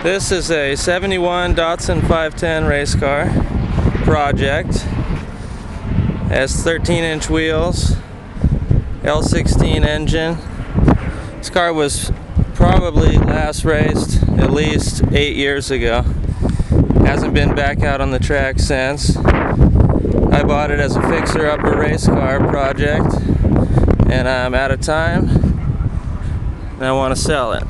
This is a 71 Datsun 510 race car project. It has 13-inch wheels, L16 engine. This car was probably last raced at least 8 years ago. Hasn't been back out on the track since. I bought it as a fixer-upper race car project, and I'm out of time and I want to sell it.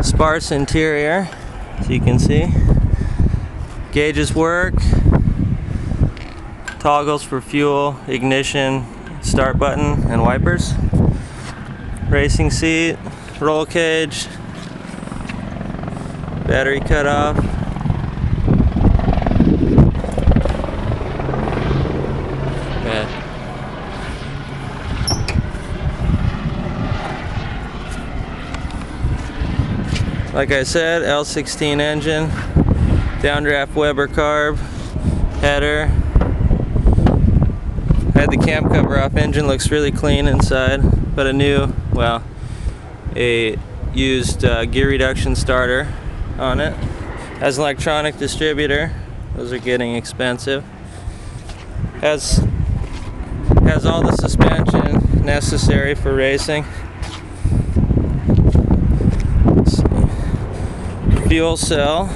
Sparse interior, as you can see. Gauges work. Toggles for fuel, ignition, start button, and wipers. Racing seat, roll cage, battery cutoff. Yeah. Like I said, L16 engine, downdraft Weber carb, header. Had the cam cover off. Engine looks really clean inside, but a used gear reduction starter on it. Has an electronic distributor. Those are getting expensive. Has all the suspension necessary for racing. Fuel cell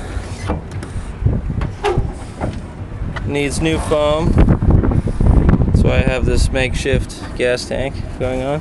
needs new foam. That's why I have this makeshift gas tank going on.